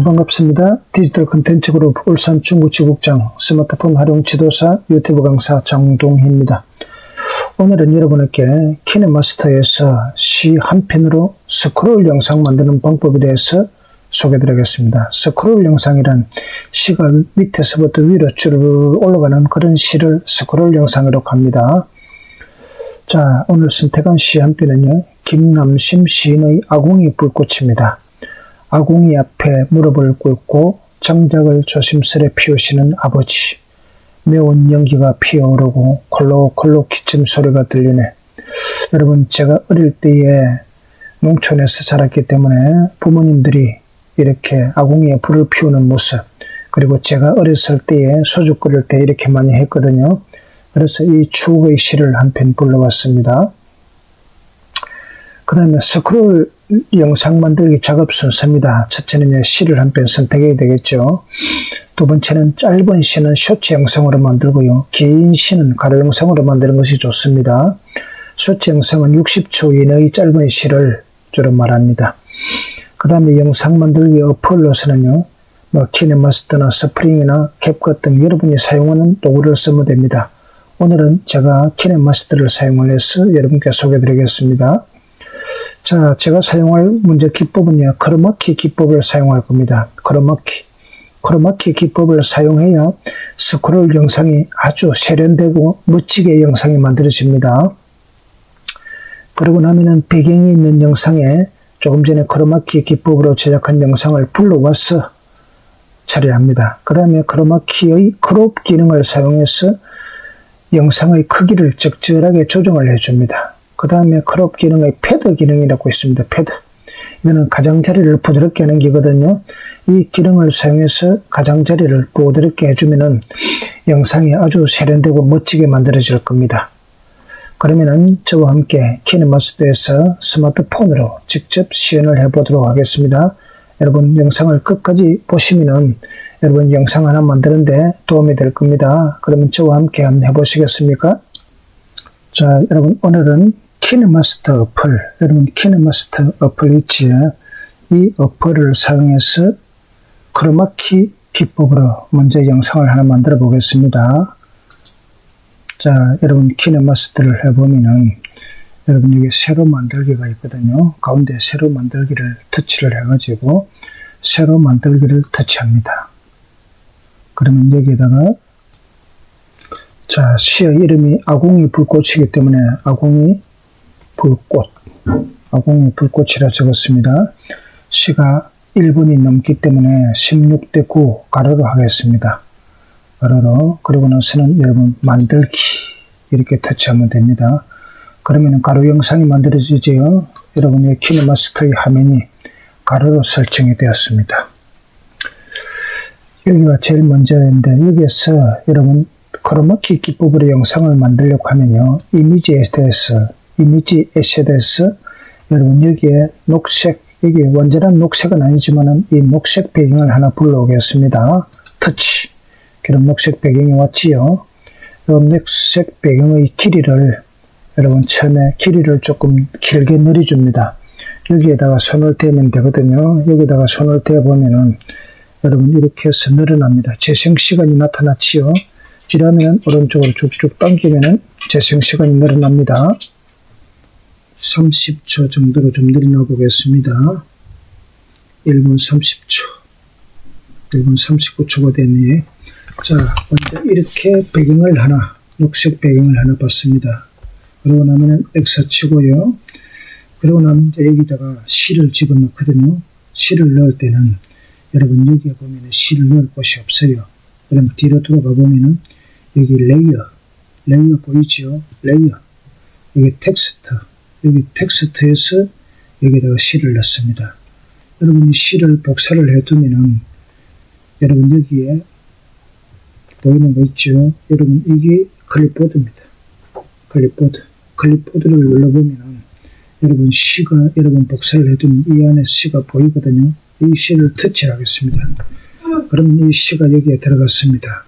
여러분 반갑습니다. 디지털 콘텐츠 그룹 울산 중구지국장 스마트폰 활용 지도사 유튜브 강사 장동희입니다. 오늘은 여러분에게 키네마스터에서 시 한 편으로 스크롤 영상 만드는 방법에 대해서 소개해드리겠습니다. 스크롤 영상이란 시가 밑에서부터 위로 쭉 올라가는 그런 시를 스크롤 영상이라고 합니다. 자, 오늘 선택한 시 한 편은요, 김남심 시인의 아궁이 불꽃입니다. 아궁이 앞에 무릎을 꿇고 정작을 조심스레 피우시는 아버지. 매운 연기가 피어오르고 콜록콜록 기침 소리가 들리네. 여러분, 제가 어릴 때에 농촌에서 자랐기 때문에 부모님들이 이렇게 아궁이에 불을 피우는 모습, 그리고 제가 어렸을 때에 소주 끓일 때 이렇게 많이 했거든요. 그래서 이 추억의 시를 한 편 불러왔습니다. 그 다음에 스크롤 영상 만들기 작업 순서입니다. 첫째는 시를 한 편 선택해야 되겠죠. 두 번째는 짧은 시는 쇼츠 영상으로 만들고요. 긴 시는 가로 영상으로 만드는 것이 좋습니다. 쇼츠 영상은 60초 이내의 짧은 시를 주로 말합니다. 그 다음에 영상 만들기 어플로서는요, 키네마스터나 스프링이나 캡컷 등 여러분이 사용하는 도구를 쓰면 됩니다. 오늘은 제가 키네마스터를 사용을 해서 여러분께 소개해드리겠습니다. 자, 제가 사용할 문제 기법은요, 크로마키 기법을 사용할 겁니다. 크로마키 기법을 사용해야 스크롤 영상이 아주 세련되고 멋지게 영상이 만들어집니다. 그러고 나면은 배경이 있는 영상에 조금 전에 크로마키 기법으로 제작한 영상을 불러와서 처리합니다. 그 다음에 크로마키의 크롭 기능을 사용해서 영상의 크기를 적절하게 조정을 해줍니다. 그 다음에 크롭 기능의 패드 기능이라고 있습니다. 패드. 이거는 가장자리를 부드럽게 하는 기거든요. 이 기능을 사용해서 가장자리를 부드럽게 해주면은 영상이 아주 세련되고 멋지게 만들어질 겁니다. 그러면은 저와 함께 키네마스터에서 스마트폰으로 직접 시연을 해보도록 하겠습니다. 여러분 영상을 끝까지 보시면은 여러분 영상 하나 만드는데 도움이 될 겁니다. 그러면 저와 함께 한번 해보시겠습니까? 자, 여러분 오늘은 키네마스터 어플, 여러분 키네마스터 어플 있지요. 이 어플을 사용해서 크로마키 기법으로 먼저 영상을 하나 만들어 보겠습니다. 자, 여러분 키네마스터를 해보면은 여러분 여기 세로 만들기가 있거든요. 가운데 세로 만들기를 터치를 해가지고 세로 만들기를 터치합니다. 그러면 여기에다가 자, 시의 이름이 아궁이 불꽃이기 때문에 아궁이 불꽃이라 적었습니다. 시가 1분이 넘기 때문에 16대 9 가로로 하겠습니다. 가로로. 그리고 나서는 여러분 만들기 이렇게 터치하면 됩니다. 그러면 가로 영상이 만들어지죠. 여러분의 키네마스터의 화면이 가로로 설정이 되었습니다. 여기가 제일 먼저인데 여기에서 여러분 크로마키 기법으로 영상을 만들려고 하면요, 이미지 에셋에서 여러분 여기에 녹색, 여기 완전한 녹색은 아니지만은 이 녹색 배경을 하나 불러오겠습니다. 터치. 그럼 녹색 배경이 왔지요. 이 녹색 배경의 길이를 여러분 처음에 길이를 조금 길게 늘려줍니다. 여기에다가 손을 대면 되거든요. 여기다가 손을 대보면은 여러분 이렇게 해서 늘어납니다. 재생시간이 나타났지요. 이러면 오른쪽으로 쭉쭉 당기면은 재생시간이 늘어납니다. 30초 정도로 좀 늘어나 보겠습니다. 1분 30초. 1분 39초가 됐네요. 자, 먼저 이렇게 배경을 하나, 녹색 배경을 하나 봤습니다. 그러고 나면은 X 치고요. 그러고 나면 이제 여기다가 시를 집어넣거든요. 시를 넣을 때는 여러분 여기에 보면은 시를 넣을 곳이 없어요. 그럼 뒤로 들어가 보면은 여기 레이어 보이죠? 레이어. 여기 텍스트. 여기 텍스트에서 여기다가 시를 넣습니다. 여러분 이 시를 복사를 해두면은 여러분 여기에 보이는 거 있죠? 여러분 이게 클립보드입니다. 클립보드를 눌러보면은 여러분 시가 여러분 복사를 해두면 이 안에 시가 보이거든요. 이 시를 터치를 하겠습니다. 그럼 이 시가 여기에 들어갔습니다.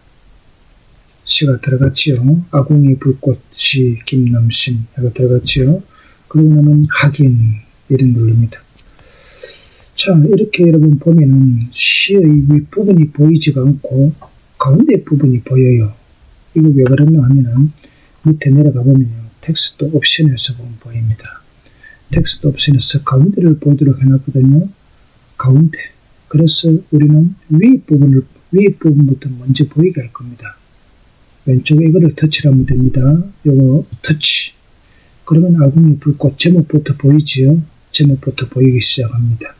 시가 들어갔지요. 아궁이 불꽃 시 김남심 해가 들어갔지요. 그러고 나면 확인 이름 누릅니다. 자, 이렇게 여러분 보면은 시의 윗부분이 보이지가 않고 가운데 부분이 보여요. 이거 왜 그러냐 하면은 밑에 내려가 보면요. 텍스트 옵션에서 보면 보입니다. 텍스트 옵션에서 가운데를 보도록 해놨거든요. 가운데. 그래서 우리는 윗부분부터 먼저 보이게 할 겁니다. 왼쪽에 이거를 터치를 하면 됩니다. 요거 터치. 그러면 아궁이 불꽃 제목부터 보이지요? 제목부터 보이기 시작합니다.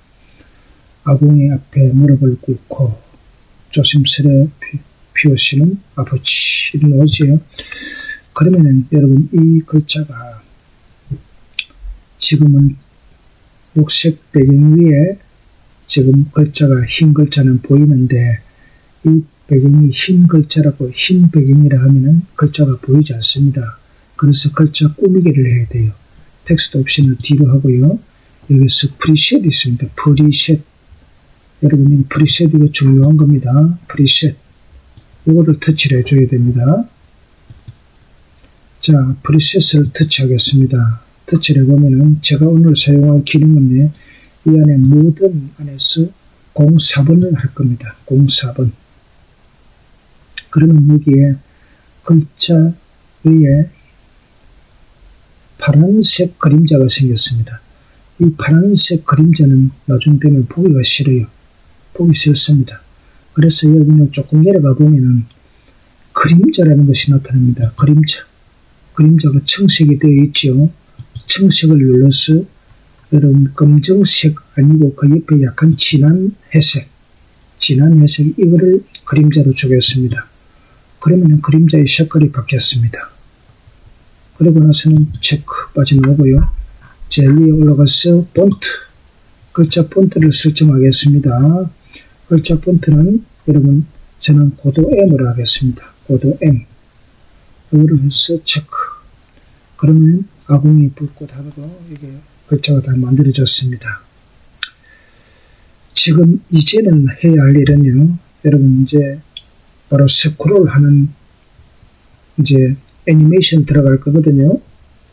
아궁이 앞에 무릎을 꿇고 조심스레 피우시는 아버지 이런 오지요. 그러면은 여러분 이 글자가 지금은 녹색 배경 위에 지금 글자가 흰 글자는 보이는데 이 배경이 흰 글자라고 흰 배경이라 하면은 글자가 보이지 않습니다. 그래서 글자 꾸미기를 해야 돼요. 텍스트 옵션을 뒤로 하고요. 여기서 프리셋이 있습니다. 프리셋. 여러분 이 프리셋 이거 중요한 겁니다. 프리셋. 이거를 터치를 해줘야 됩니다. 자, 프리셋을 터치하겠습니다. 터치를 해보면은 제가 오늘 사용할 기능은 이 안에 모든 안에서 04번을 할 겁니다. 04번. 그러면 여기에 글자 위에 파란색 그림자가 생겼습니다. 이 파란색 그림자는 나중 되면 보기가 싫어요. 보기 싫습니다. 그래서 여러분이 조금 내려가 보면은 그림자라는 것이 나타납니다. 그림자. 그림자가 청색이 되어 있죠. 청색을 눌러서 여러분 검정색 아니고 그 옆에 약간 진한 회색 이거를 그림자로 주겠습니다. 그러면 그림자의 색깔이 바뀌었습니다. 그리고 나서는 체크 빠져나오고요. 제일 위에 올라가서 폰트, 글자 폰트를 설정하겠습니다. 글자 폰트는 여러분 저는 고도 M으로 하겠습니다. 고도 M. 이거를 해서 체크. 그러면 아궁이 불꽃하고 이게 글자가 다 만들어졌습니다. 지금 이제는 해야 할 일은요. 여러분 이제 바로 스크롤하는 이제 애니메이션 들어갈 거거든요.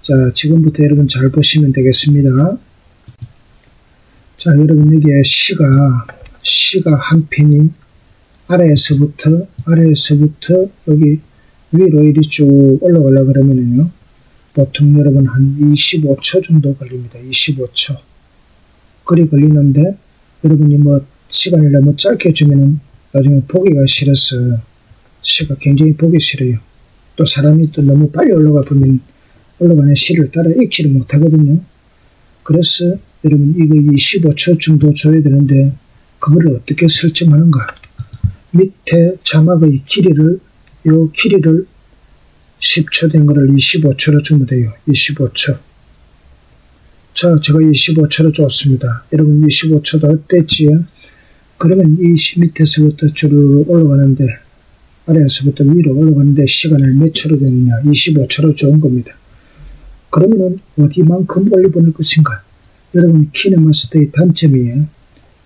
자, 지금부터 여러분 잘 보시면 되겠습니다. 자, 여러분 여기에 시가 한 편이 아래에서부터 여기 위로 이리 쭉 올라가려고 그러면은요. 보통 여러분 한 25초 정도 걸립니다. 25초. 그리 걸리는데 여러분이 뭐 시간을 너무 짧게 주면은 나중에 보기가 싫어서 시가 굉장히 보기 싫어요. 또 사람이 또 너무 빨리 올라가 보면 올라가는 시를 따라 읽지를 못하거든요. 그래서 여러분 이거 25초 정도 줘야 되는데 그거를 어떻게 설정하는가? 밑에 자막의 길이를 10초 된 거를 25초로 주면 돼요. 25초. 자, 제가 25초로 줬습니다. 여러분 25초도 됐지요? 그러면 이 밑에서부터 쭉 올라가는데 아래에서부터 위로 올라가는데 시간을 몇 초로 됐느냐? 25초로 준 겁니다. 그러면은 어디만큼 올려보낼 것인가? 여러분 키네마스터의 단점이에요.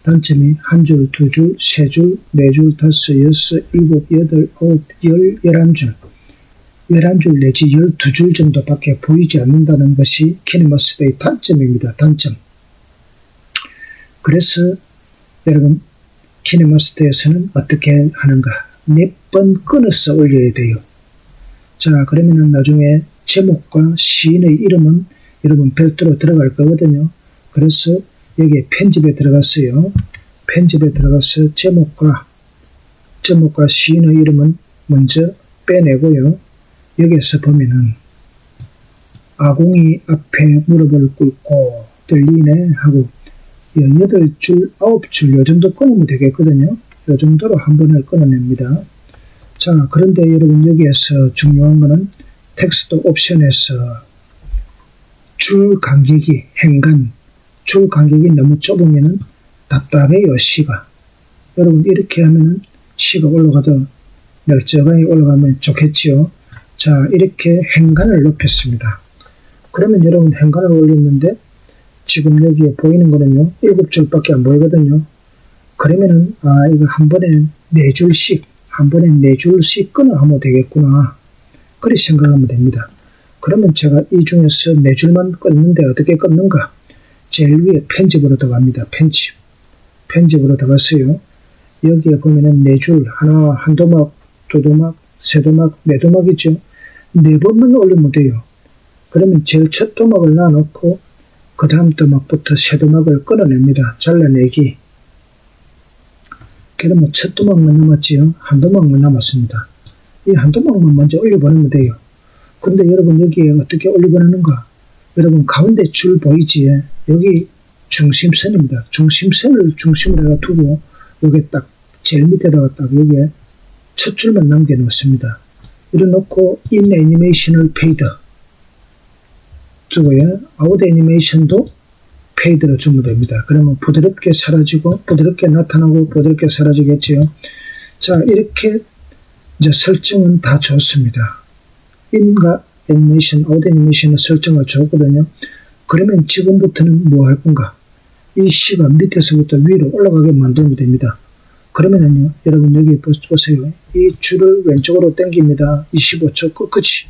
단점이 한 줄, 두 줄, 세 줄, 네 줄, 다섯, 여섯, 일곱, 여덟, 아홉, 열, 11줄. 11줄 내지 12줄 정도밖에 보이지 않는다는 것이 키네마스터의 단점입니다. 단점. 그래서 여러분 키네마스터에서는 어떻게 하는가? 몇 번 끊어서 올려야 돼요. 자, 그러면은 나중에 제목과 시인의 이름은 여러분 별도로 들어갈 거거든요. 그래서 여기에 편집에 들어갔어요. 편집에 들어가서 제목과 시인의 이름은 먼저 빼내고요. 여기에서 보면은 아궁이 앞에 무릎을 꿇고 들리네 하고 8줄, 9줄 요 정도 끊으면 되겠거든요. 요 정도로 한 번을 끊어냅니다. 자, 그런데 여러분 여기에서 중요한 거는 텍스트 옵션에서 줄 간격이 줄 간격이 너무 좁으면은 답답해요. 시가. 여러분 이렇게 하면은 시가 올라가도 널쩍하게 올라가면 좋겠지요. 자, 이렇게 행간을 높였습니다. 그러면 여러분 행간을 올렸는데 지금 여기에 보이는 거는요 7줄밖에 안 보이거든요. 그러면은 이거 한 번에 4줄씩 끊어 하면 되겠구나. 그렇게 생각하면 됩니다. 그러면 제가 이 중에서 4줄만 끊는데 어떻게 끊는가? 제일 위에 편집으로 들어갑니다. 편집. 편집으로 들어갔어요. 여기에 보면은 네 줄, 하나, 한 도막, 두 도막, 세 도막, 네 도막이죠. 네 번만 올리면 돼요. 그러면 제일 첫 도막을 놔놓고 그 다음 도막부터 세 도막을 끊어냅니다. 잘라내기. 그러면 첫 도막만 남았지요. 한 도막만 남았습니다. 이 한 도막만 먼저 올려보내면 돼요. 근데 여러분 여기에 어떻게 올려보내는가? 여러분 가운데 줄 보이지? 여기 중심선입니다. 중심선을 중심으로 해가 두고 여기 딱 제일 밑에다가 딱 여기에 첫 줄만 남겨 놓습니다. 이래 놓고 in 애니메이션을 페이드 주고요. 아웃 애니메이션도 페이드로 주면 됩니다. 그러면 부드럽게 사라지고 부드럽게 나타나고 부드럽게 사라지겠지요. 자, 이렇게 이제 설정은 다 좋습니다. in과 애니메이션, 아웃 애니메이션의 설정을 줬거든요. 그러면 지금부터는 뭐 할 건가? 이 C가 밑에서부터 위로 올라가게 만들면 됩니다. 그러면은요, 여러분 여기 보세요. 이 줄을 왼쪽으로 당깁니다. 25초 끝까지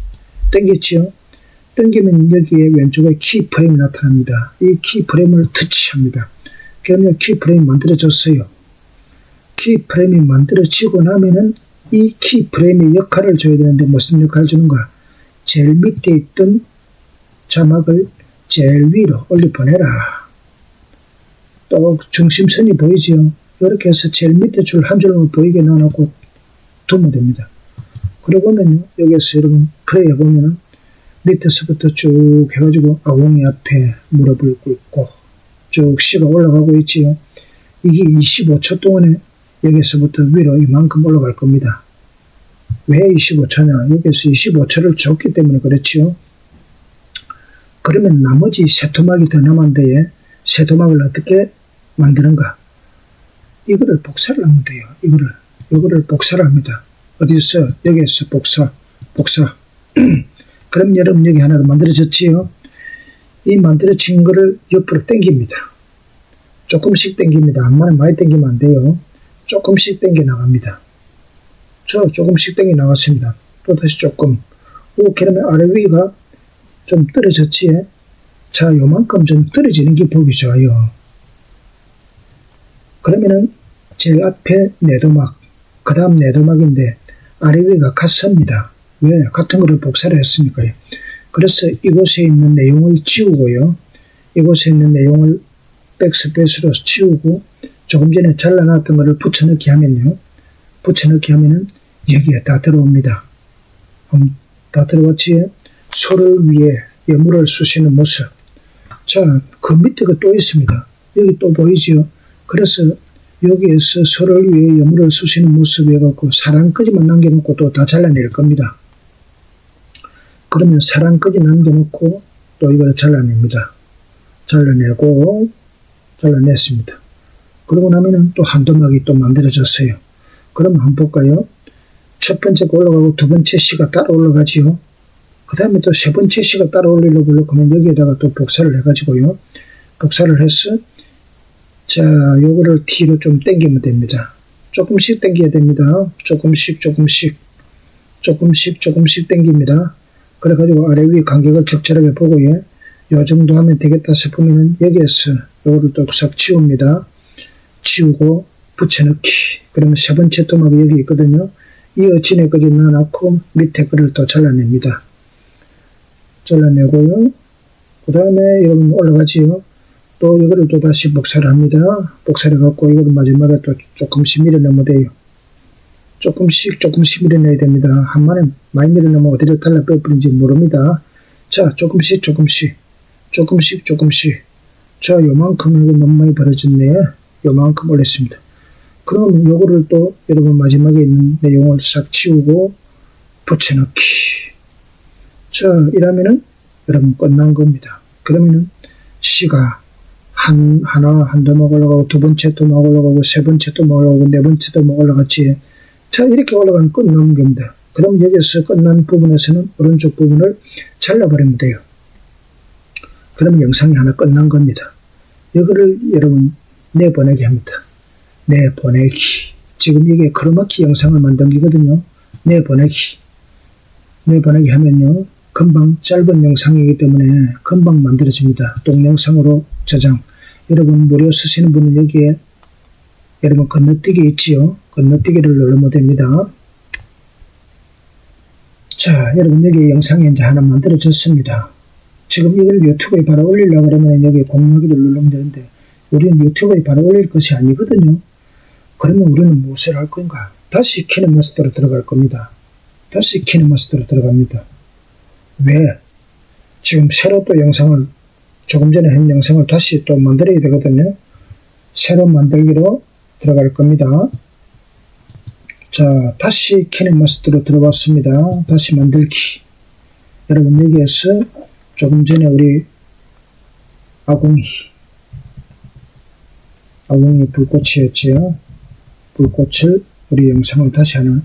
당겼지요. 당기면 여기에 왼쪽에 키프레임이 나타납니다. 이 키프레임을 터치합니다. 그러면 키프레임이 만들어졌어요. 키프레임이 만들어지고 나면은 이 키프레임의 역할을 줘야 되는데 무슨 역할을 주는가? 제일 밑에 있던 자막을 제일 위로 올려보내라. 또 중심선이 보이죠? 이렇게 해서 제일 밑에 줄 한 줄만 보이게 놔놓고 두면 됩니다. 그러고 보면요, 여기서 여러분 플레이 해보면은 밑에서부터 쭉 해가지고 아웅이 앞에 무릎을 꿇고 쭉 C가 올라가고 있지요. 이게 25초 동안에 여기서부터 위로 이만큼 올라갈 겁니다. 왜 25초냐? 여기서 25초를 줬기 때문에 그렇지요. 그러면 나머지 세 토막이 더 남았는데 세 토막을 어떻게 만드는가? 이거를 복사를 하면 돼요. 이거를 복사를 합니다. 어디서? 여기에서 복사. 그럼 여러분 여기 하나 만들어졌지요? 이 만들어진 거를 옆으로 당깁니다. 조금씩 당깁니다. 암만에 많이 당기면 안 돼요. 조금씩 당겨 나갑니다. 조금씩 당겨 나갔습니다. 또 다시 조금. 그러면 아래 위가 좀 떨어졌지? 자, 요만큼 좀 떨어지는 게 보기 좋아요. 그러면은 제일 앞에 네도막, 그 다음 네도막인데 아래 위가 같습니다. 왜? 같은 거를 복사를 했으니까요. 그래서 이곳에 있는 내용을 지우고요. 이곳에 있는 내용을 백스페이스로 지우고 조금 전에 잘라놨던 거를 붙여넣기 하면요. 붙여넣기 하면은 여기에 다 들어옵니다. 다 들어왔지? 소를 위해 예물을 쑤시는 모습. 자, 그 밑에가 또 있습니다. 여기 또 보이지요? 그래서 여기에서 소를 위해 예물을 쑤시는 모습 해갖고 사랑까지만 남겨놓고 또 다 잘라낼 겁니다. 그러면 사랑까지 남겨놓고 또 이걸 잘라냅니다. 잘라냈습니다. 그러고 나면은 또 한 도막이 또 만들어졌어요. 그럼 한번 볼까요? 첫 번째가 올라가고 두 번째 C가 따로 올라가지요. 그 다음에 또 세 번째 C가 따로 올리려고 하면 여기에다가 또 복사를 해가지고요. 복사를 해서 자, 요거를 T로 좀 당기면 됩니다. 조금씩 당겨야 됩니다. 조금씩 당깁니다. 그래가지고 아래 위 간격을 적절하게 보고요. 요 정도 하면 되겠다 싶으면 여기에서 요거를 또 싹 지웁니다. 지우고 붙여넣기. 그러면 세 번째 토막이 여기 있거든요. 이어지네까지 넣어놓고 밑에 거를 또 잘라냅니다. 잘라내고요. 그 다음에 여러분 올라가지요. 또 이거를 또 다시 복사를 합니다. 복사를 해갖고 이거를 마지막에 또 조금씩 밀어넣으면 돼요. 조금씩 밀어넣어야 됩니다. 한번에 많이 밀어넣으면 어디를 달라 빼버린지 모릅니다. 자, 조금씩. 자, 요만큼 이거 너무 많이 벌어졌네. 요만큼 올렸습니다. 그러면 요거를 또 여러분 마지막에 있는 내용을 싹 치우고 붙여넣기. 자, 이러면은 여러분 끝난 겁니다. 그러면은 C가 하나 한 도막 올라가고 두 번째 도막 올라가고 세 번째 도막 올라가고 네 번째 도막 올라갔지. 자, 이렇게 올라가면 끝나는 겁니다. 그럼 여기서 끝난 부분에서는 오른쪽 부분을 잘라버리면 돼요. 그러면 영상이 하나 끝난 겁니다. 이거를 여러분 내보내기 합니다. 내보내기. 지금 이게 크로마키 영상을 만든 거거든요. 내보내기 하면요. 금방 짧은 영상이기 때문에 금방 만들어집니다. 동영상으로 저장. 여러분 무료 쓰시는 분은 여기에 여러분 건너뛰기 있지요. 건너뛰기를 누르면 됩니다. 자, 여러분 여기 영상이 이제 하나 만들어졌습니다. 지금 이걸 유튜브에 바로 올리려고 그러면 여기 공유하기를 누르면 되는데 우리는 유튜브에 바로 올릴 것이 아니거든요. 그러면 우리는 무엇을 할 건가? 다시 키네마스터로 들어갈 겁니다. 다시 키네마스터로 들어갑니다. 왜? 지금 새로 또 영상을 조금 전에 한 영상을 다시 또 만들어야 되거든요. 새로 만들기로 들어갈 겁니다. 자, 다시 키네마스터로 들어갔습니다. 다시 만들기. 여러분 여기에서 조금 전에 우리 아궁이 불꽃이었지요. 불꽃을 우리 영상을 다시 하나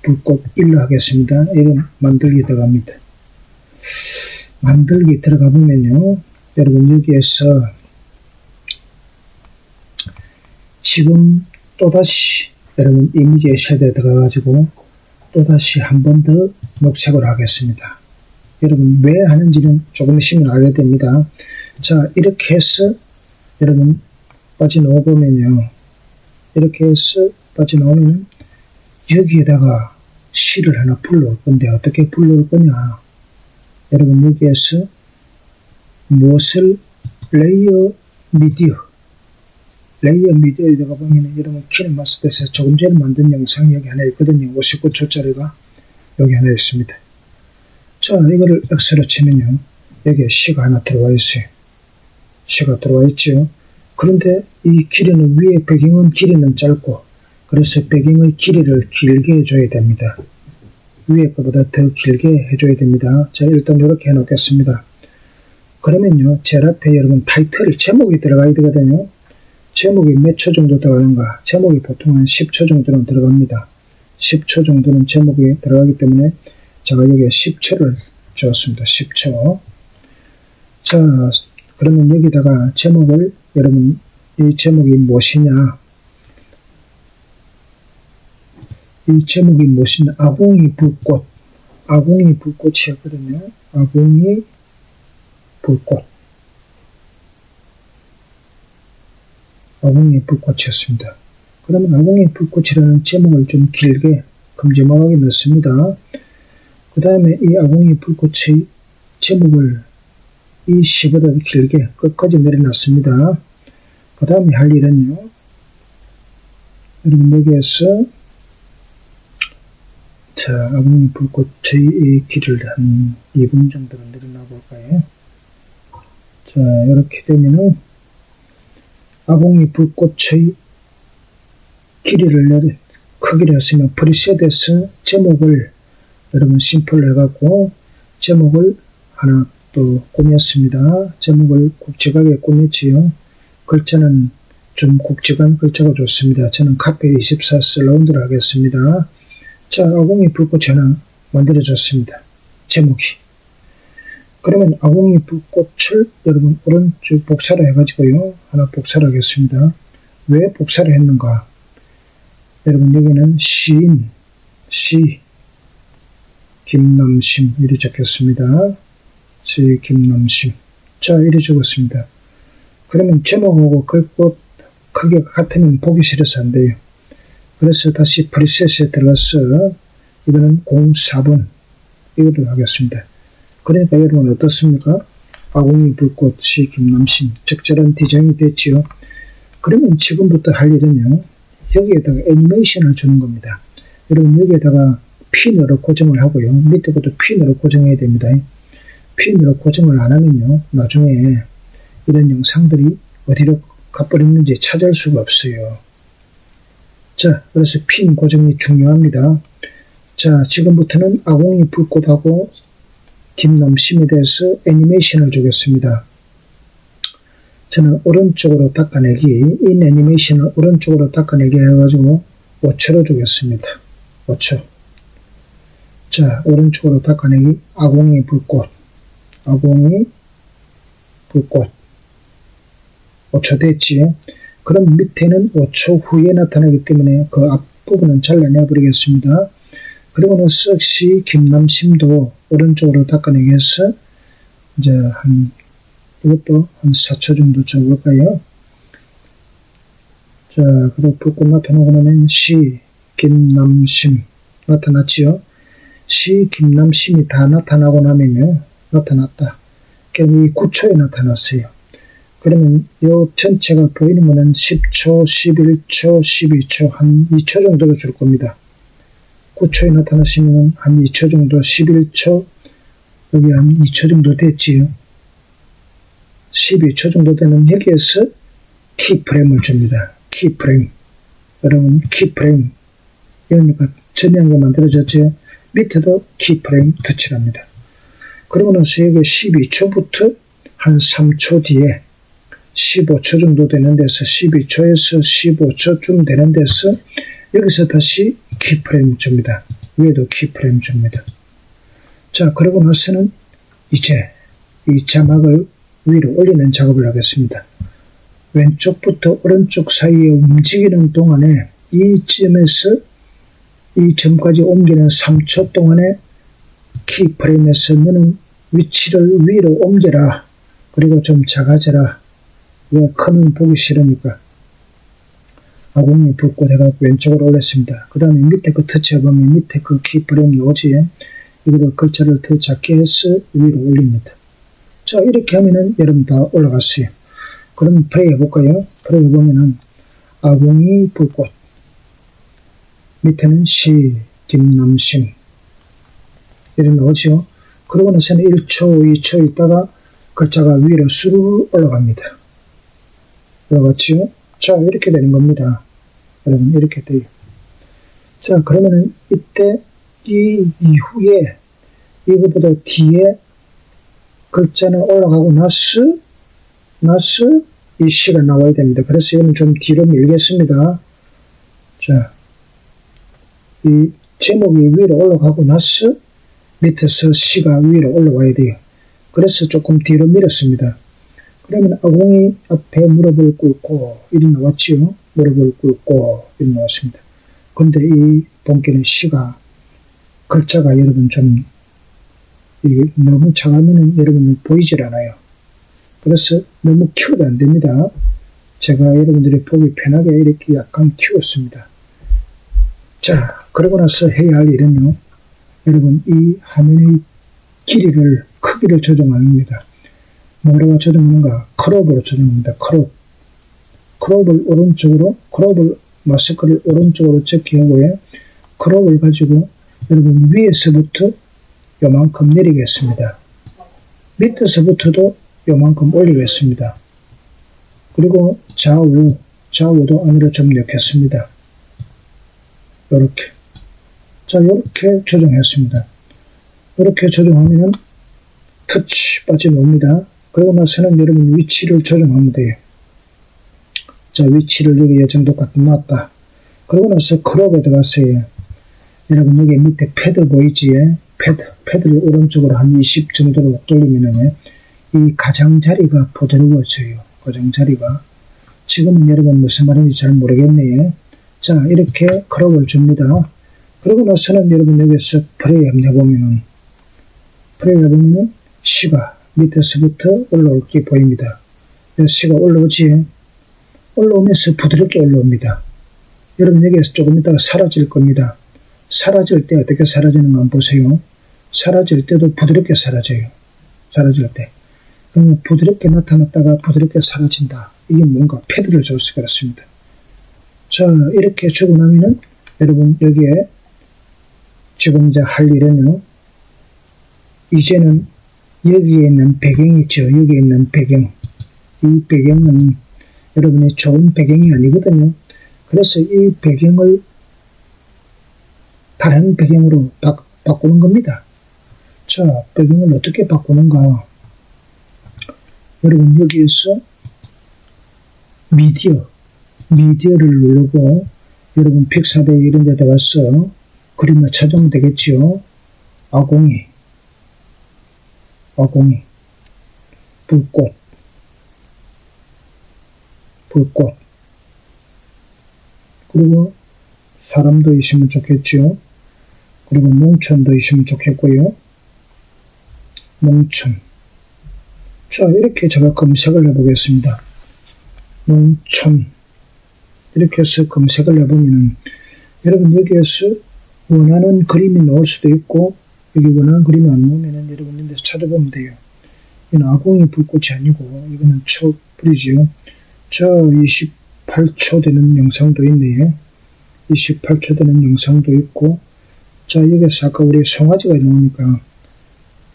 불꽃 1로 하겠습니다. 이름 만들기 들어갑니다. 만들기 들어가 보면요. 여러분 여기에서 지금 또다시 여러분 이미지의 쉐드에 들어가가지고 또다시 한 번 더 녹색으로 하겠습니다. 여러분 왜 하는지는 조금 있으면 알게 됩니다. 자, 이렇게 해서 여러분 빠져나오 보면요. 이렇게 해서 빠져나오면 여기에다가 실을 하나 불러올 건데 어떻게 불러올 거냐. 여러분 여기에서 무엇을 레이어 미디어에다가 보면 여러분 키네마스터에서 조금 전에 만든 영상이 여기 하나 있거든요. 59초짜리가 여기 하나 있습니다. 자, 이거를 X로 치면요. 여기에 C가 하나 들어와 있어요. C가 들어와 있죠. 그런데 이 길이는 위에 배경은 길이는 짧고 그래서 배경의 길이를 길게 해줘야 됩니다. 위에 것보다 더 길게 해줘야 됩니다. 자, 일단 이렇게 해놓겠습니다. 그러면요. 제일 앞에 여러분 타이틀 제목이 들어가야 되거든요. 제목이 몇 초 정도 들어가는가? 제목이 보통 한 10초 정도는 들어갑니다. 10초 정도는 제목이 들어가기 때문에 제가 여기에 10초를 주었습니다. 10초. 자, 그러면 여기다가 제목을 여러분 이 제목이 무엇이냐? 이 제목이 무엇이냐? 아궁이 불꽃이었거든요. 아궁이 불꽃이었습니다. 그러면 아궁이 불꽃이라는 제목을 좀 길게 큼지막하게 넣습니다. 그 다음에 이 아궁이 불꽃의 제목을 이 시보다 길게 끝까지 내려놨습니다. 그 다음에 할 일은요. 여러분 여기에서 자, 아궁이 불꽃의 이 길을 한 2분 정도로 내려놔 볼까요? 자, 이렇게 되면은 아궁이 불꽃의 길이를 크기를 했으면 프리셋에서 제목을 여러분 심플로 해갖고 제목을 하나 또 꾸몄습니다. 제목을 굵직하게 꾸몄지요. 글자는 좀 굵직한 글자가 좋습니다. 저는 카페 24 슬라운드로 하겠습니다. 자, 아궁이 불꽃이 하나 만들어졌습니다. 제목이. 그러면 아궁이 불꽃을 여러분 오른쪽 복사를 해가지고요. 하나 복사를 하겠습니다. 왜 복사를 했는가? 여러분 여기는 시인, 김남심 이렇게 적혔습니다. 시 김남심. 자, 이렇게 적었습니다. 그러면 제목하고 글꽃 크기가 같으면 보기 싫어서 안 돼요. 그래서 다시 프리셋에 들어가서 이거는 04번 이거를 하겠습니다. 그러니까 여러분 어떻습니까? 아궁이 불꽃 시 김남심 적절한 디자인이 됐지요. 그러면 지금부터 할 일은요. 여기에다가 애니메이션을 주는 겁니다. 여러분 여기에다가 핀으로 고정을 하고요. 밑에 것도 핀으로 고정해야 됩니다. 핀으로 고정을 안 하면요. 나중에 이런 영상들이 어디로 가버렸는지 찾을 수가 없어요. 자, 그래서 핀 고정이 중요합니다. 자, 지금부터는 아궁이 불꽃하고 김남심에 대해서 애니메이션을 주겠습니다. 저는 오른쪽으로 닦아내기, 이 애니메이션을 오른쪽으로 닦아내기 해가지고 5초로 주겠습니다. 5초. 자, 오른쪽으로 닦아내기, 아궁이 불꽃. 5초 됐지. 그럼 밑에는 5초 후에 나타나기 때문에 그 앞부분은 잘라내버리겠습니다. 그리고는 쓱시 김남심도 오른쪽으로 닦아내기 해서 이제 이것도 한 4초 정도 줘볼까요? 자, 그리고 불꽃 나타나고 나면 시, 김남심 나타났지요. 시, 김남심이 다 나타나고 나면요. 나타났다. 그럼 이 9초에 나타났어요. 그러면 요 전체가 보이는 거는 10초, 11초, 12초, 한 2초 정도로 줄 겁니다. 9초에 나타나시면 한 2초 정도, 11초, 여기 한 2초 정도 됐지요. 12초 정도 되는 여기에서 키프레임을 줍니다. 키프레임. 여러분, 키프레임. 여기가 점양이 만들어졌죠. 밑에도 키프레임 터치랍니다. 그러고 나서 여기 12초부터 한 3초 뒤에 15초 정도 되는 데서 12초에서 15초쯤 되는 데서 여기서 다시 키프레임 줍니다. 위에도 키프레임 줍니다. 자, 그러고 나서는 이제 이 자막을 위로 올리는 작업을 하겠습니다. 왼쪽부터 오른쪽 사이에 움직이는 동안에 이 점에서 이 점까지 옮기는 3초 동안에 키프레임에서 너는 위치를 위로 옮겨라. 그리고 좀 작아져라. 왜 크면 보기 싫으니까. 아궁이 불꽃 해가 왼쪽으로 올렸습니다. 그 다음에 밑에 그 터치해보면 밑에 그 키프레임 오지. 여기다 글자를 더 작게 해서 위로 올립니다. 자, 이렇게 하면은 여러분 다 올라갔어요. 그럼 플레이 해볼까요? 플레이 해보면은 아궁이 불꽃, 밑에는 시, 김남심 이렇게 나오죠. 그러고 나서는 1초, 2초 있다가 글자가 위로 쑥 올라갑니다. 올라갔지요? 자, 이렇게 되는 겁니다. 여러분, 이렇게 돼요. 자, 그러면은 이때 이 이후에 이거보다 뒤에 글자는 올라가고 나서 이 시가 나와야 됩니다. 그래서 이거는 좀 뒤로 밀겠습니다. 자, 이 제목이 위로 올라가고 나서 밑에서 시가 위로 올라와야 돼요. 그래서 조금 뒤로 밀었습니다. 그러면 아궁이 앞에 무릎을 꿇고 이리 나왔지요. 무릎을 꿇고 이리 나왔습니다. 근데 이 본께는 시가 글자가 여러분 좀 너무 작으면 여러분이 보이질 않아요. 그래서 너무 키워도 안 됩니다. 제가 여러분들이 보기 편하게 이렇게 약간 키웠습니다. 자, 그러고 나서 해야 할 일은요. 여러분, 이 화면의 길이를, 크기를 조정합니다. 뭐로 조정하는가? 크롭으로 조정합니다. 크롭을 오른쪽으로, 크롭을 마스크를 오른쪽으로 적게하고요. 크롭을 가지고 여러분 위에서부터 요만큼 내리겠습니다. 밑에서부터도 요만큼 올리겠습니다. 그리고 좌우도 안으로 좀 넣겠습니다. 요렇게. 자, 요렇게 조정했습니다. 이렇게 조정하면은 터치 빠져나옵니다. 그러고 나서는 여러분 위치를 조정하면 돼요. 자, 위치를 여기 정도 갖다 놨다. 그러고 나서 크롭에 들어갔어요. 여러분 여기 밑에 패드 보이지? 패드를 오른쪽으로 한 20 정도로 돌리면은 이 가장자리가 부드러워져요. 가장자리가. 지금은 여러분 무슨 말인지 잘 모르겠네요. 자, 이렇게 크롭을 줍니다. 그러고 나서는 여러분 여기서 플레이 한번 해보면은 시가 밑에서부터 올라올 게 보입니다. 시가 올라오지? 올라오면서 부드럽게 올라옵니다. 여러분 여기에서 조금 있다가 사라질 겁니다. 사라질 때 어떻게 사라지는가 한번 보세요. 사라질 때도 부드럽게 사라져요. 사라질 때. 그러면 부드럽게 나타났다가 부드럽게 사라진다. 이게 뭔가 패드를 줘서 그렇습니다. 자, 이렇게 주고 나면은 여러분 여기에 지금 이제 할 일은요. 이제는 여기에 있는 배경이 있죠. 여기에 있는 배경. 이 배경은 여러분이 좋은 배경이 아니거든요. 그래서 이 배경을 다른 배경으로 바꾸는 겁니다. 자, 배경을 어떻게 바꾸는가? 여러분 여기에서 미디어를 누르고 여러분 픽사베 이런 데 들어가서 그림을 찾으면 되겠죠. 아궁이, 불꽃, 그리고 사람도 있으면 좋겠죠. 그리고 농촌도 있으면 좋겠고요. 농촌. 자, 이렇게 제가 검색을 해보겠습니다. 농촌. 이렇게 해서 검색을 해보면은 여러분 여기에서 원하는 그림이 나올 수도 있고 여기 원하는 그림이 안 나오면은 여러분 이런 데서 찾아보면 돼요. 이건 아궁이 불꽃이 아니고 이거는 촛불이죠. 저 28초 되는 영상도 있네요. 28초 되는 영상도 있고 자 여기서 아까 우리 송아지가 나오니까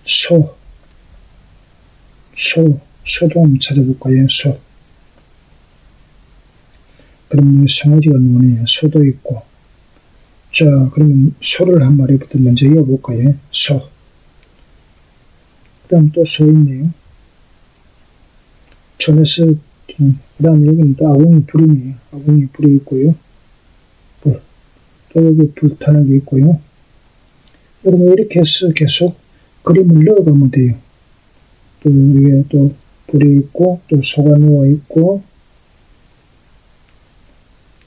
소도 한번 찾아볼까요? 소. 그럼 여기 송아지가 나오네요. 소도 있고 자 그러면 소를 한 마리부터 먼저 이어볼까요? 소. 그 다음 또 소 있네요. 전에서 그 다음에 여기는 또 아궁이 불이네요. 아궁이 불이 있고요. 불. 또 여기 불타는 게 있고요. 여러분 이렇게 해서 계속 그림을 넣어가면 돼요. 또 여기에 또 불이 있고 또 소가 누워 있고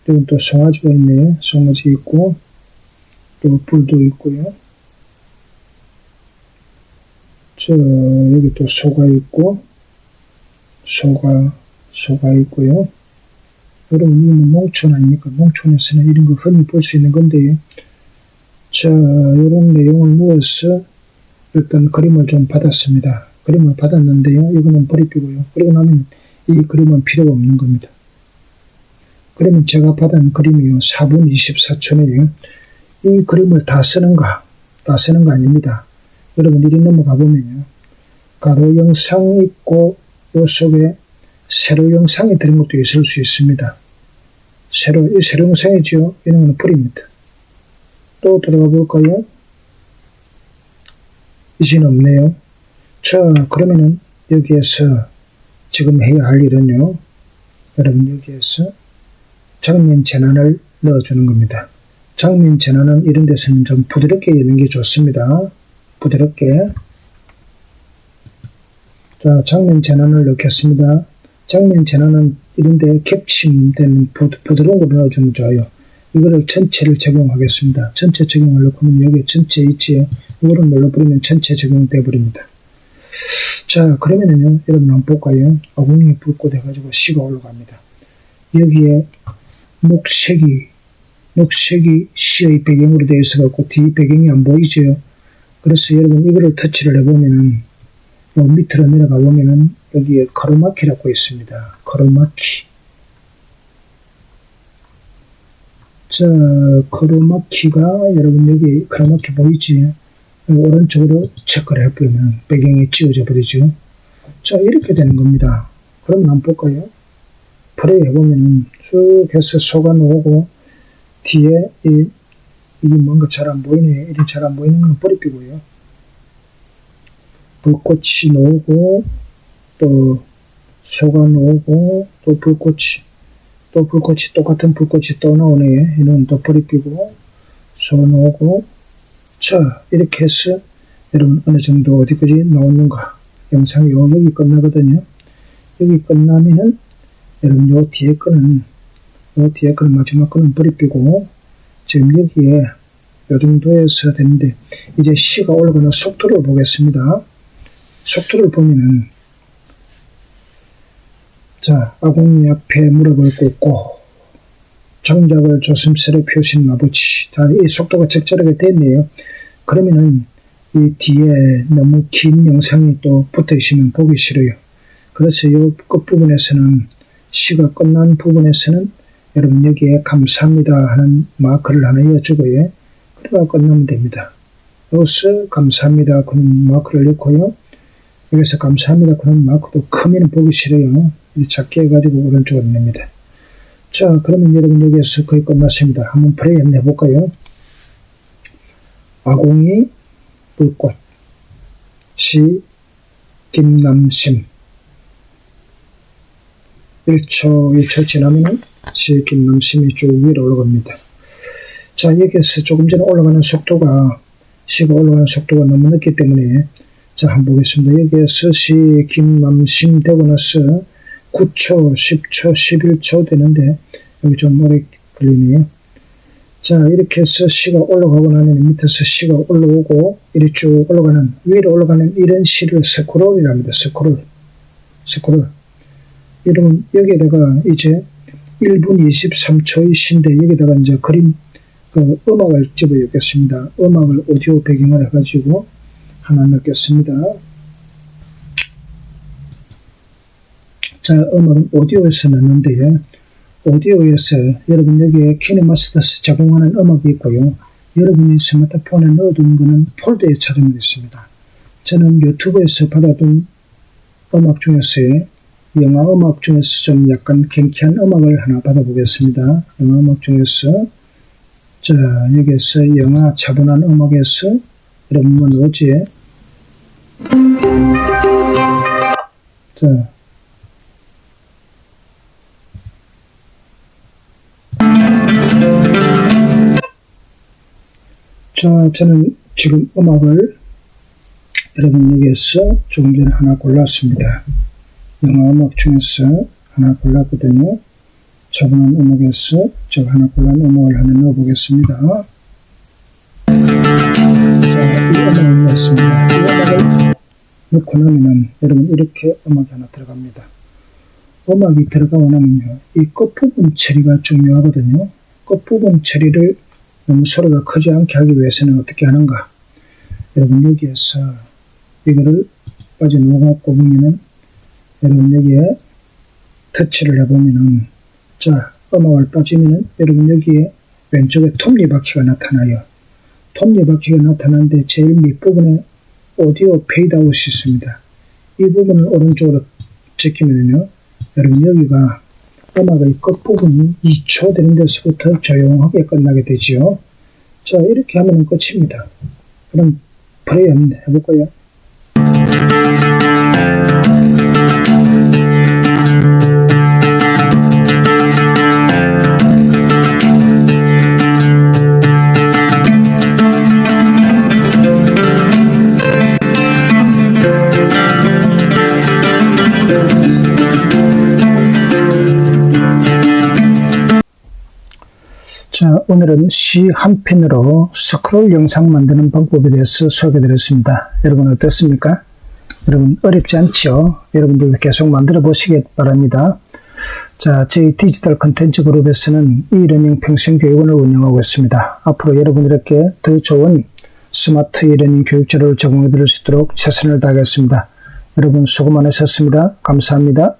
여기 또 송아지가 있네요. 송아지 있고 또 불도 있고요. 저 여기 또 소가 있고 소가 있고요. 여러분 이건 농촌 아닙니까? 농촌에서는 이런 거 흔히 볼 수 있는 건데요. 자 이런 내용을 넣어서 일단 그림을 좀 받았습니다. 그림을 받았는데요. 이거는 버리고요. 그리고 나면 이 그림은 필요가 없는 겁니다. 그러면 제가 받은 그림이요. 4분 24초네요. 이 그림을 다 쓰는가? 다 쓰는 거 아닙니다. 여러분 이리 넘어가 보면요. 가로 영상이 있고 요 속에 세로 영상이 들은 것도 있을 수 있습니다. 이 세로 영상이죠. 이런 건 불입니다. 또 들어가 볼까요? 이제는 없네요. 자 그러면은 여기에서 지금 해야 할 일은요. 여러분 여기에서 장면 전환을 넣어주는 겁니다. 장면 전환은 이런 데서는 좀 부드럽게 여는 게 좋습니다. 부드럽게. 자 장면 전환을 넣겠습니다. 장면 전환은 이런데 캡침되는 부드러운 걸 넣어주면 좋아요. 이거를 전체를 적용하겠습니다. 전체 적용하려고 하면 여기 전체 있지요. 이거를 눌러버리면 전체 적용돼 버립니다. 자 그러면은요 여러분 한번 볼까요? 아궁이 불꽃 해가지고 시가 올라갑니다. 여기에 녹색이 시의 배경으로 되어 있어갖고 뒤 배경이 안 보이죠. 그래서 여러분 이거를 터치를 해보면은 요 밑으로 내려가 보면은 여기에 카로마키라고 있습니다. 카로마키. 자 카로마키가 여러분 여기 카로마키 보이지? 오른쪽으로 체크를 해보면 배경이 지워져 버리죠. 자 이렇게 되는 겁니다. 그러면 한번 볼까요? 플레이 해보면은 쭉 해서 소가 나오고 뒤에 이게 뭔가 잘 안 보이네. 이리 잘 안 보이는 건 버리고요. 불꽃이 나오고 또 소가 나오고 또 불꽃이 똑같은 불꽃이 또 나오네. 이는 또 버리고 소 나오고 자 이렇게 해서 여러분 어느 정도 어디까지 나오는가 영상이 여기 끝나거든요. 여기 끝나면은 여러분 요 뒤에 거는 마지막 거는 버리고 지금 여기에 요 정도에서 되는데 이제 시가 올라가는 속도를 보겠습니다. 속도를 보면은 자 아궁이 앞에 무릎을 꿇고 장작을 조심스레 펴신 아버지. 자, 이 속도가 적절하게 됐네요. 그러면은 이 뒤에 너무 긴 영상이 또 붙어 있으면 보기 싫어요. 그래서 이 끝부분에서는 시가 끝난 부분에서는 여러분 여기에 감사합니다 하는 마크를 하나 이어주고요. 그리고 끝나면 됩니다. 여기서 감사합니다 그런 마크를 넣고요. 여기서 감사합니다 그런 마크도 크면 보기 싫어요. 작게 해가지고 오른쪽으로 냅니다. 자 그러면 여러분 여기에서 거의 끝났습니다. 한번 플레이 한번 해볼까요? 아궁이 불꽃 시 김남심 1초 지나면은 시 김남심이 쭉 위로 올라갑니다. 자 여기에서 조금 전에 올라가는 속도가 시가 올라가는 속도가 너무 늦기 때문에 자 한번 보겠습니다. 여기에서 시 김남심 되고 나서 9초, 10초, 11초 되는데 여기 좀 오래 걸리네요. 자 이렇게 해서 시가 올라가고 나면 밑에서 시가 올라오고 이리 쭉 올라가는 위로 올라가는 이런 시를 스크롤이랍니다. 스크롤. 여러분 여기에다가 이제 1분 23초의 시인데 여기다가 이제 그림, 음악을 집어넣겠습니다. 음악을 오디오 배경을 해가지고 하나 넣겠습니다. 자, 음악은 오디오에서 넣는데, 오디오에서 여러분 여기에 키네마스터스 제공하는 음악이 있고요. 여러분이 스마트폰에 넣어둔 거는 폴더에 찾으면 있습니다. 저는 유튜브에서 받아둔 음악 중에서 영화 음악 중에서 좀 약간 경쾌한 음악을 하나 받아보겠습니다. 영화 음악 중에서 자, 여기에서 영화 차분한 음악에서 여러분 뭐 넣지? 자, 저는 지금 음악을 여러분 여기에서 조금 전에 하나 골랐습니다. 영화 음악 중에서 하나 골랐거든요. 차분한 음악에서 제가 하나 골란 음악을 하나 넣어보겠습니다. 자, 이 음악을 넣었습니다. 이 음악을 넣고 나면은 여러분 이렇게 음악이 하나 들어갑니다. 음악이 들어가고 나면요, 이 끝부분 처리가 중요하거든요. 끝부분 처리를 너무 소리가 크지 않게 하기 위해서는 어떻게 하는가? 여러분 여기에서 이거를 빠져놓고 보면은 여러분 여기에 터치를 해보면은 자, 음악을 빠지면은 여러분 여기에 왼쪽에 톱니바퀴가 나타나요. 톱니바퀴가 나타나는데 제일 밑부분에 오디오 페이드아웃이 있습니다. 이 부분을 오른쪽으로 제끼면요, 여러분 여기가 음악의 끝부분이 2초 되는 데서부터 조용하게 끝나게 되지요. 자, 이렇게 하면 끝입니다. 그럼 플레이 한번 해볼까요? 자, 오늘은 시 한 편으로 스크롤 영상 만드는 방법에 대해서 소개해드렸습니다. 여러분 어떻습니까? 여러분 어렵지 않죠? 여러분들도 계속 만들어 보시기 바랍니다. 자, 저희 디지털 컨텐츠 그룹에서는 이러닝 평생교육원을 운영하고 있습니다. 앞으로 여러분들에게 더 좋은 스마트 이러닝 교육 자료를 제공해 드릴 수 있도록 최선을 다하겠습니다. 여러분 수고 많으셨습니다. 감사합니다.